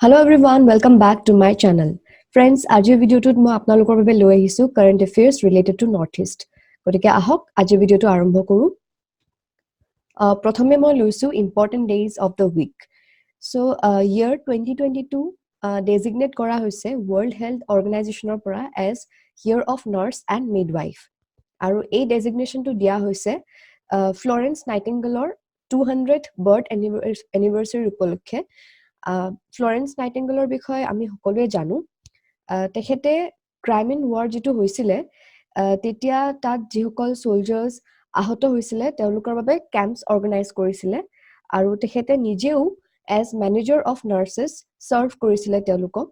Hello everyone, welcome back to my channel. Friends, আজিৰ ভিডিঅ'টোত মই আপোনালোকৰ বাবে লৈ আহিছো current affairs related to Northeast. গতিকে আহক আজিৰ ভিডিঅ'টো আৰম্ভ কৰো। প্ৰথমে মই লৈছো important days of the week. So, year 2022 designate কৰা হৈছে World Health Organizationৰ পৰা as Year of Nurse and Midwife. আৰু এই designationটো দিয়া হৈছে Florence Nightingaleৰ 200th birth anniversary উপলক্ষে। ফ্লৰেন্স নাইটিংগেলৰ বিষয়ে আমি সকলোৱে জানো তেখেতে ক্ৰাইম ইন ৱাৰ যেটো হৈছিল তেতিয়া তাত যিসকল সোলজাৰ্স আহত হৈছিল তেওঁলোকৰ বাবে ক্যাম্পছ অৰ্গানাইজ কৰিছিল আৰু তেখেতে নিজেও এজ মেনেজাৰ অফ নাৰ্সেছ সাৰ্ভ কৰিছিল তেওঁলোকক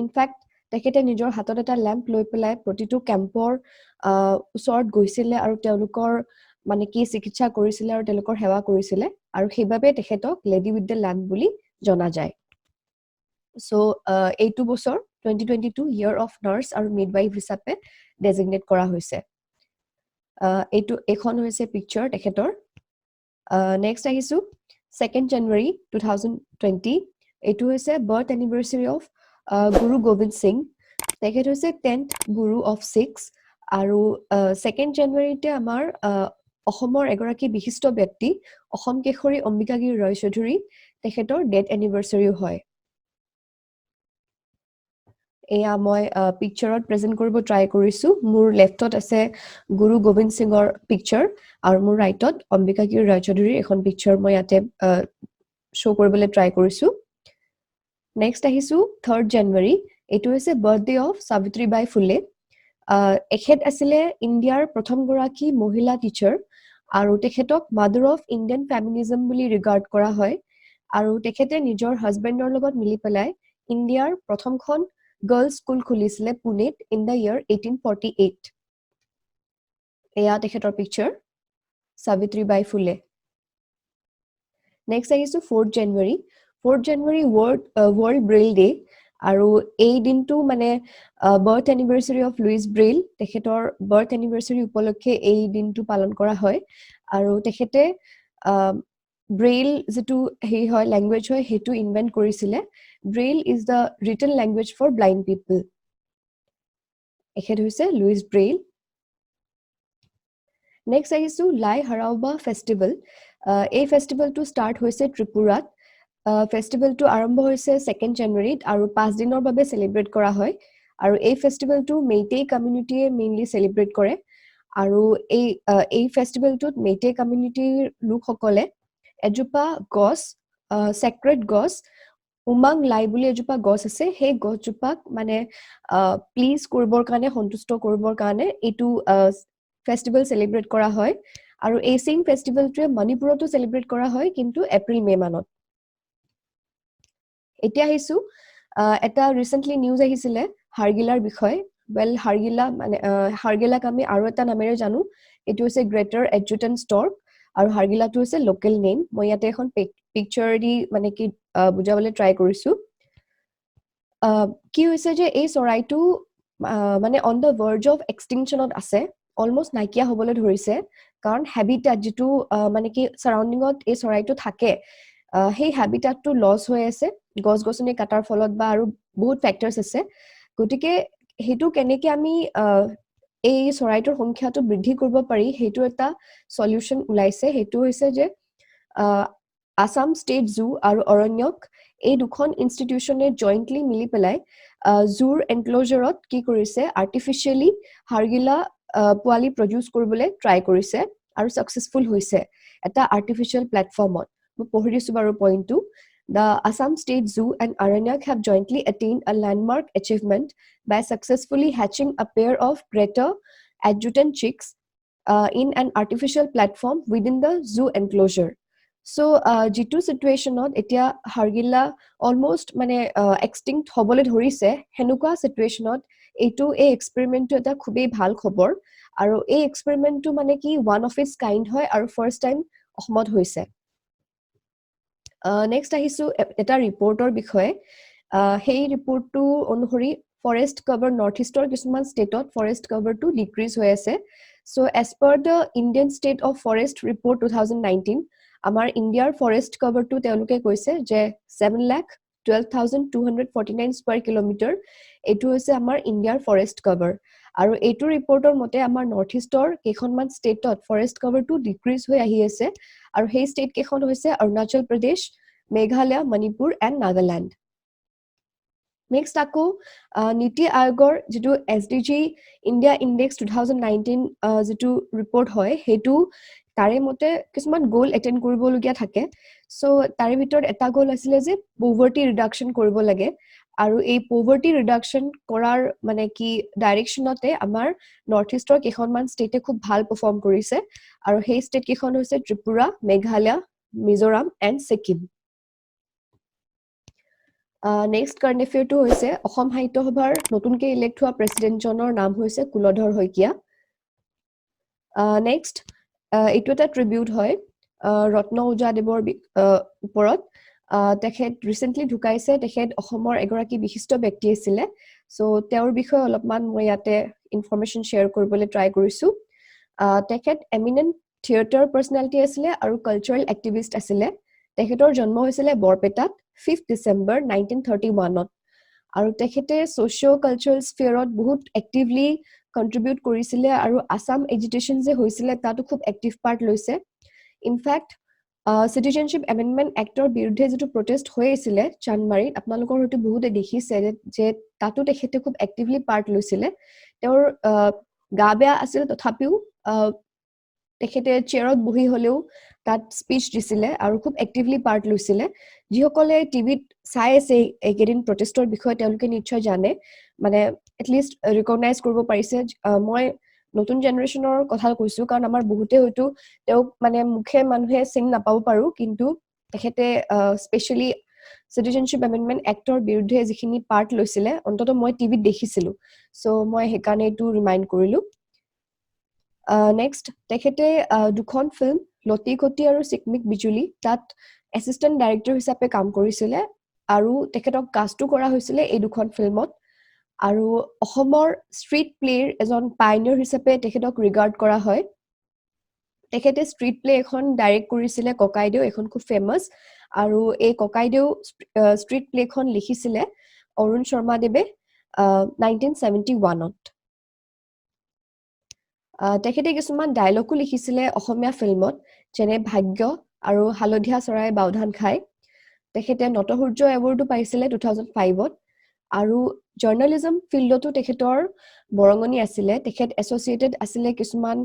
ইনফ্যাক্ট তেখেতে নিজৰ হাতত এটা ল্যাম্প লৈ পেলাই প্ৰতিটো ক্যাম্পৰ ওচৰত গৈছিল আৰু তেওঁলোকৰ মানে কি চিকিৎসা কৰিছিল আৰু তেওঁলোকৰ সেৱা কৰিছিল আৰু সেইবাবে তেখেতক লেডি উইথ দ্য ল্যাম্প বুলি জনা যায় সো এইটো বছৰ 2022 ইয়াৰ অফ নাৰ্স আৰু মিডৱাইফ হিচাপে ডেজিগনেট কৰা হৈছে এইটো এখন হৈছে পিকচাৰ তেখেতৰ নেক্সট আহিছো 2nd জানুৱাৰী 2020 এইটো হৈছে বাৰ্থ এনিভাৰ্সাৰী অফ গুৰু গোবিন্দ সিং তেখেত হৈছে 10th গুৰু অফ শিখস আৰু 2nd জানুৱাৰীতে আমাৰ অসমৰ এগৰাকী বিশিষ্ট ব্যক্তি অসম কেশৰী অম্বিকাগিৰি ৰয় চৌধুৰী তেখেতৰ ডেথ এনিভাৰ্সাৰীও হয় এয়া মই পিকচাৰত প্ৰেজেন্ট কৰিব ট্ৰাই কৰিছো মোৰ লেফটত আছে গুৰু গোবিন্দ সিংৰ পিকচাৰ আৰু মোৰ ৰাইটত অম্বিকাগিৰি ৰয় চৌধুৰীৰ এখন পিকচাৰ মই ইয়াতে শো কৰিবলৈ ট্ৰাই কৰিছো নেক্সট আহিছো 3rd জানুৱাৰী এইটো হৈছে বাৰ্থডে অফ সাবিত্ৰীবাই ফুলে এখেত আছিল ইণ্ডিয়াৰ প্ৰথম গৰাকী মহিলা টিচাৰ আৰু তেখেতক মাদাৰ অফ ইণ্ডিয়ান ফেমিনিজম বুলি ৰিগাৰ্ড কৰা হয় আৰু তেখেতে নিজৰ হাজবেণ্ডৰ লগত মিলি পেলাই ইণ্ডিয়াৰ প্ৰথমখন গাৰ্লছ স্কুল খুলিছিলে পুনেত ইন দা ইয়াৰ 1848 এয়া তেখেতৰ পিকচাৰ সাবিত্ৰীবাই ফুলে নেক্সট আহিছো 4th জানুৱাৰী ৱৰ্ল্ড ব্ৰেইল ডে আৰু এই দিনটো মানে বাৰ্থ এনিভাৰ্সাৰী অফ লুইস ব্ৰেইল তেখেতৰ বাৰ্থ এনিভাৰ্সাৰী উপলক্ষে এই দিনটো পালন কৰা হয় আৰু তেখেতে ব্ৰেইল যেটো হেই হয় ল্যাঙ্গুৱেজ হয় হেতু ইনভেন্ট কৰিছিলে Braille is the written language for blind people এখেত হৈছে লুইস ব্ৰেইল নেক্সট আহিছো লাই হাৰাওবা ফেষ্টিভেল এই ফেষ্টিভেলটো ষ্টাৰ্ট হৈছে ত্ৰিপুৰাত ফেষ্টিভেলটো আৰম্ভ হৈছে 2nd জানুৱাৰীত আৰু 5 দিনৰ বাবে সেলিব্ৰেট কৰা হয় আৰু এই ফেষ্টিভেলটো মেইটেই কমিউনিটিয়ে মেইনলি সেলিব্ৰেট কৰে আৰু এই ফেষ্টিভেলটোত মেইটেই কমিউনিটিৰ লোকসকলে এজোপা গছ সেক্ৰেট গছ উমাং লাই বুলি এজোপা গছ আছে সেই গছজোপাক মানে প্লিজ কৰিবৰ কাৰণে সন্তুষ্ট কৰিবৰ কাৰণে এইটো ফেষ্টিভেল সেলিব্ৰেট কৰা হয় আৰু এই সিং ফেষ্টিভেলটোৱে মণিপুৰতো সেলিব্ৰেট কৰা হয় কিন্তু এপ্ৰিল মে মানত এতিয়া আহিছো এটা ৰিসেন্টলি নিউজ আহিছিলে হাৰগিলাৰ বিষয় ওয়েল হাৰগিলা মানে হাৰগিলাক আমি আৰু এটা নামেৰে জানো এটো হৈছে গ্ৰেটাৰ এডজুটেন্ট ষ্টৰ্ক আৰু হাৰগিলাটো হৈছে লোকেল নেম মই ইয়াতে এখন পিকচাৰ দি মানে কি বুজাবলৈ ট্ৰাই কৰিছো কি হৈছে যে এই চৰাইটো মানে অন দ্য ভাৰ্জ অফ এক্সটিংকচনত আছে অলমোস্ট নাইকিয়া হ'বলৈ ধৰিছে কাৰণ হ্যাবিটেট যেটো মানে কি সাৰাউন্ডিংত এই চৰাইটো থাকে সেই হ্যাবিটেটটো লস হৈ আছে গছ-গছনি কাটাৰ ফলত বা আৰু বহুত ফ্যাক্টৰস আছে গতিকে হেতু কেনেকে আমি এই চৰাইটোৰ সংখ্যাটো বৃদ্ধি কৰিব পাৰি হেতু এটা সলিউশন উলাইছে হেতু হৈছে যে আসাম ষ্টেট জু আৰু অৰণ্যক এই দুখন ইনষ্টিটিউচনে জয়েন্টলি মিলি পেলাই জুৰ এনক্লোজাৰত কি কৰিছে আৰ্টিফিশিয়ালি হাৰগিলা পোৱালি প্ৰডিউস কৰিবলৈ ট্ৰাই কৰিছে আৰু সাকসেসফুল হৈছে এটা আৰ্টিফিশিয়াল প্ল্যাটফৰ্মত মই পঢ়ি দিছো বাৰু পইণ্টটো The Assam State Zoo and Aranyak have jointly attained a landmark achievement by successfully hatching a pair of greater adjutant chicks in an artificial platform within the zoo enclosure. So, jitu situationot etia hargila almost mane extinct hobole dhorise henuka situationot etu ei experiment to eta khubei bhal khobor aru ei experiment to mane ki one of its kind hoy aru first time ohmot hoise next আহিছো এটা ৰিপৰ্টৰ বিষয়ে সেই ৰিপৰ্টটো অনুসৰি forest cover north ইষ্টৰ কিছুমান ষ্টেটত forest কভাৰটো decrease হৈ আছে so as per the Indian state of forest report 2019 আমাৰ ইণ্ডিয়াৰ ফৰেষ্ট কভাৰটো তেওঁলোকে কৈছে যে 7 12,249 স্কয়াৰ কিলোমিটাৰ এটো হৈছে আমাৰ ইণ্ডিয়াৰ ফৰেষ্ট কভাৰ আৰু এইটো ৰিপৰ্টৰ মতে আমাৰ নৰ্থ ইষ্টৰ কেইখনমান ষ্টেটত ফৰেষ্ট কভাৰটো ডিক্ৰিজ হৈ আহি আছে আৰু সেই ষ্টেট কেইখন হৈছে অৰুণাচল প্ৰদেশ মেঘালয় মণিপুৰ এণ্ড নাগালেণ্ড নেক্সট আকৌ নীতি আয়োগৰ যেটো এছডিজি ইণ্ডিয়া ইনডেক্স 2019 যেটো ৰিপৰ্ট হয় হেতু তাৰে মতে কিছুমান গোল এটেন্ড কৰিবলগীয়া থাকে সো তাৰে ভিতৰত এটা গোল আছিল যে পভাৰ্টি ৰিডাকশন কৰিব লাগে আৰু এই পভাৰ্টি ৰিডাকশন কৰাৰ মানে কি ডাইৰেকশনতে আমাৰ নৰ্থ ইষ্টৰ কেইখনমান ষ্টেটে খুব ভাল পাৰফৰ্ম কৰিছে আৰু সেই ষ্টেট কেইখন হৈছে Tripura Meghalaya Mizoram and Sikkim next current এফেয়াৰটো হৈছে অসম সাহিত্য সভাৰ নতুনকৈ ইলেক্ট হোৱা প্ৰেচিডেণ্টজনৰ নাম হৈছে কুলধৰ শইকীয়া নেক্সট এইটো এটা ট্ৰিবিউট হয় ৰত্ন উজাদেৱৰ ওপৰত তেখেত ৰিসেন্টলি ঢুকাইছে তেখেত অসমৰ এগৰাকী বিশিষ্ট ব্যক্তি আছিলে সো তেওঁৰ বিষয়ে অলপমান মই ইয়াতে ইনফৰমেশন শেয়াৰ কৰিবলৈ ট্ৰাই কৰিছো তেখেত এমিনেন্ট থিয়েটাৰ পাৰ্সনালিটি আছিলে আৰু কালচাৰেল এক্টিভিষ্ট আছিলে তেখেতৰ জন্ম হৈছিলে বৰপেটাত 5 ডিসেম্বৰ 1931ত আৰু তেখেতে সোশিও কালচাৰেল স্ফিয়াৰত বহুত এক্টিভলি কন্ট্ৰিবিউট কৰিছিলে আৰু আসাম এজিটেশন যে হৈছিলে তাতো খুব এক্টিভ পাৰ্ট লৈছে ইনফ্যাক্ট সিটিজেনশিপ এমেন্ডমেন্ট এক্টৰ বিৰুদ্ধে যেটো প্ৰটেষ্ট হৈ আছিল চানমাৰীত আপোনালোকৰ হয়তো বহুতে দেখিছে যে তাতো তেখেতে খুব এক্টিভলি পাৰ্ট লৈছিলে তেওঁৰ গা বেয়া আছিল তথাপিও তেখেতে চেয়াৰত বহি হলেও তাত স্পিচ দিছিলে আৰু খুব এক্টিভলি পাৰ্ট লৈছিলে যিসকলে টিভিত চাই আছে এইকেইদিন প্ৰটেষ্টৰ বিষয়ে তেওঁলোকে নিশ্চয় জানে মানে এটলিষ্ট ৰিকগনাইজ কৰিব পাৰিছে মই নতুন জেনাৰেশনৰ কথা কৈছো কাৰণ আমাৰ বহুতে হয়তো তেওঁক মানে মুখে মানুহে চিন নাপাব পাৰো কিন্তু তেখেতে স্পেশালি সিটিজেনশিপ এমেন্ডমেন্ট এক্টৰ বিৰুদ্ধে যিখিনি পাৰ্ট লৈছিলে অন্তত মই টিভিত দেখিছিলো সো মই হেকানে এইটো ৰিমাইন্ড কৰিলো নেক্সট তেখেতে দুখন ফিল্ম লতি কটি আৰু চিকমিক বিজুলী তাত এসিস্ট্যান্ট ডাইৰেক্টৰ হিচাপে কাম কৰিছিলে আৰু তেখেতক কাষ্টও কৰা হৈছিল এই দুখন ফিল্মত আৰু অসমৰ ষ্ট্ৰীট প্লেৰ এজন পাইনিয়ৰ হিচাপে তেখেতক ৰিগাৰ্ড কৰা হয় তেখেতে ষ্ট্ৰীট প্লে এখন ডাইৰেক্ট কৰিছিলে ককাইদেউ এখন খুব ফেমাস আৰু এই ককাইদেউ ষ্ট্ৰীট প্লেখন লিখিছিলে অৰুণ শৰ্মা দেৱে 1971ত তেখেতে কিছুমান ডায়লগো লিখিছিলে অসমীয়া ফিল্মত যেনে ভাগ্য আৰু হালধীয়া চৰাই বাউধান খাই তেখেতে নটসূৰ্য এৱাৰ্ডো পাইছিলে 2005ত আৰু জাৰ্নালিজম ফিল্ডতো তেখেতৰ বৰঙনি আছিলে তেখেত এছ'চিয়েটেড আছিলে কিছুমান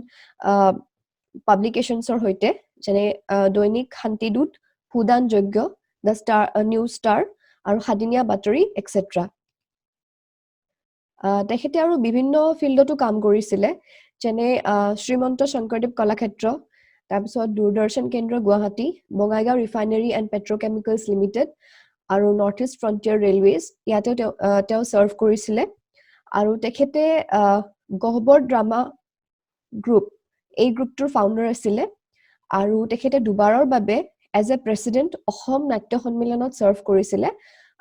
পাব্লিকেশনছৰ হৈতে যেনে দৈনিক শান্তিদূত ভূদান যজ্ঞ দ্য ষ্টাৰ নিউজ ষ্টাৰ আৰু সাদিনীয়া বাতৰি এটসেট্ৰা তেখেতে আৰু বিভিন্ন ফিল্ডতো কাম কৰিছিলে যেনে শ্ৰীমন্ত শংকৰদেৱ কলাক্ষেত্ৰ তাৰপিছত দূৰদৰ্শন কেন্দ্ৰ Guwahati Bongaigaon refinery and Petrochemicals limited আৰু নৰ্থ ইষ্ট ফ্ৰণ্টিয়াৰ ৰেলৱেজ ইয়াতে তেওঁ সাৰ্ভ কৰিছিলে আৰু তেখেতে গহবৰ ড্ৰামা গ্ৰুপ এই গ্ৰুপটোৰ ফাউণ্ডাৰ আছিলে আৰু তেখেতে দুবাৰৰ বাবে এজ এ প্ৰেচিডেণ্ট অসম নাট্য সন্মিলনত সাৰ্ভ কৰিছিলে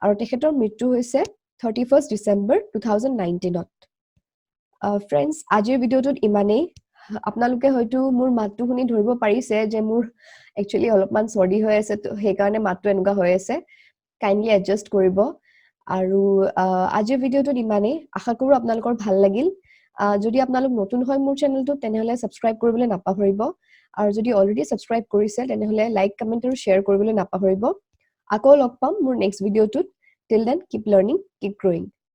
আৰু তেখেতৰ মৃত্যু হৈছে 31 ডিসেম্বৰ 2019ত ফ্ৰেণ্ডছ আজিৰ ভিডিঅ'টোত ইমানেই আপোনালোকে হয়তো মোৰ মাতটো শুনি ধৰিব পাৰিছে যে মোৰ একচুয়ালি অলপমান চৰ্দি হৈ আছে তো সেইকাৰণে মাতটো এনেকুৱা হৈ আছে কাইন্ডলি এডজাষ্ট কৰিব আৰু আজিৰ ভিডিঅ'টোত ইমানেই আশা কৰো আপোনালোকৰ ভাল লাগিল যদি আপোনালোক নতুন হয় মোৰ চেনেলটো তেনেহলে সাবস্ক্ৰাইব কৰিবলৈ নাপাহৰিব আৰু যদি অলৰেডি সাবস্ক্ৰাইব কৰিছে তেনেহলে লাইক কমেন্ট আৰু শেয়াৰ কৰিবলৈ নাপাহৰিব আকৌ লগ পাম মোৰ নেক্সট ভিডিঅ'টোত till then keep learning keep গ্ৰোইং